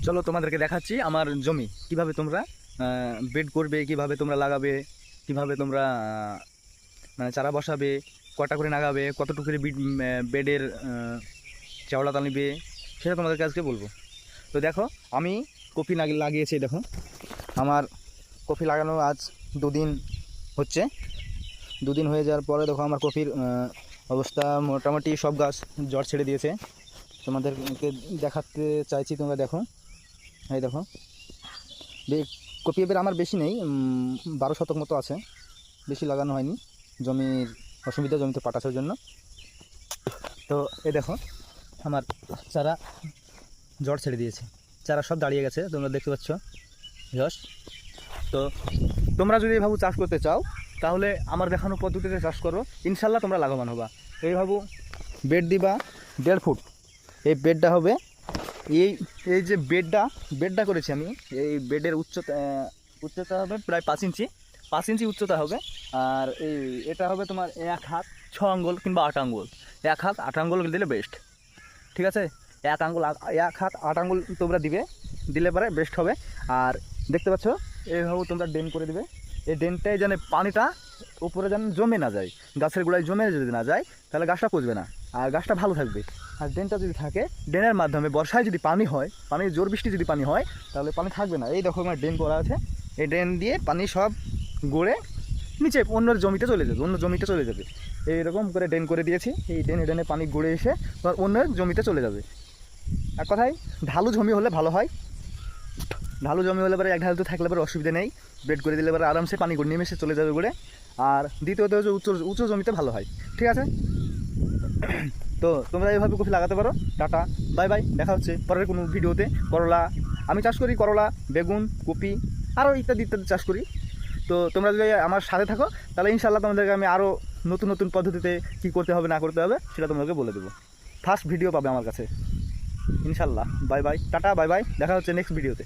চলো তোমাদেরকে দেখাচ্ছি আমার জমি কিভাবে তোমরা বেড করবে, কিভাবে তোমরা লাগাবে, কিভাবে তোমরা মানে চারা বসাবে, কটা করে লাগাবে, কতটুকু করে বেডের চওড়াতা নিবে, সেটা তোমাদেরকে আজকে বলবো। তো দেখো আমি কপি লাগিয়েছি। দেখো আমার কপি লাগানো আজ দুদিন হচ্ছে। দুদিন হয়ে যাওয়ার পরে দেখো আমার কপির অবস্থা মোটামুটি সব গাছ জ্বর ছেড়ে দিয়েছে। তোমাদেরকে দেখাতে চাইছি, তোমরা দেখো। এই দেখো কপি এবার আমার বেশি নেই, 12 শতক মতো আছে, বেশি লাগানো হয়নি, জমির অসুবিধা, জমিতে পাটাসের জন্য। তো এই দেখো আমার চারা জ্বর ছেড়ে দিয়েছে, চারা সব দাঁড়িয়ে গেছে, তোমরা দেখতে পাচ্ছ যশ। তো তোমরা যদি এইভাবে চাষ করতে চাও তাহলে আমার দেখানো পদ্ধতিতে চাষ করো, ইনশাল্লাহ তোমরা লাভবান হবা। এইভাবে বেড দিবা 1.5 ফুট, এই বেডটা হবে এই এই যে বেডটা করেছি আমি, এই বেডের উচ্চতা হবে প্রায় 5 ইঞ্চি উচ্চতা হবে। আর এটা হবে তোমার 1 হাত 6 আঙ্গুল কিংবা 8 আঙ্গুল, 1 হাত 8 আঙ্গুল দিলে বেস্ট। ঠিক আছে, 1 হাত 8 আঙ্গুল তোমরা দিলে পরে বেস্ট হবে। আর দেখতে পাচ্ছ এইভাবে তোমরা ড্রেন করে দিবে। এই ড্রেনটাই যেন পানিটা উপরে যেন জমে না যায়, গাছের গোড়ায় জমে যদি না যায় তাহলে গাছটা পচবে না আর গাছটা ভালো থাকবে। আর ড্রেনটা যদি থাকে, ড্রেনের মাধ্যমে বর্ষায় যদি পানি হয়, পানির জোর বৃষ্টি যদি পানি হয় তাহলে পানি থাকবে না। এই দেখো আমার ড্রেন করা আছে, এই ড্রেন দিয়ে পানি সব গড়ে নিচে অন্য জমিতে চলে যাবে। এইরকম করে ড্রেন করে দিয়েছি, এই ড্রেনে পানি গড়ে এসে অন্য জমিতে চলে যাবে। এক কথায় ঢালু জমি হলে ভালো হয়, ঢালু জমি হলে পরে এক ঢালুতে থাকলে পরে অসুবিধা নেই, বেড করে দিলে পরে আরামসে পানি নেমে চলে যাবে গড়ে। আর দ্বিতীয়ত হচ্ছে উঁচু জমিতে ভালো হয়। ঠিক আছে, তো তোমরা এইভাবে কপি লাগাতে পারো। টাটা, বাই বাই, দেখা হচ্ছে পরের কোনো ভিডিওতে। করলা আমি চাষ করি, করলা, বেগুন, কপি, আরও ইত্যাদি ইত্যাদি চাষ করি। তো তোমরা যদি আমার সাথে থাকো তাহলে ইনশাল্লাহ তোমাদেরকে আমি আরও নতুন নতুন পদ্ধতিতে কী করতে হবে না করতে হবে সেটা তোমাদেরকে বলে দেবো। ফার্স্ট ভিডিও পাবে আমার কাছে ইনশাল্লাহ। Bye bye, tata, bye bye, দেখা হচ্ছে নেক্সট ভিডিওতে।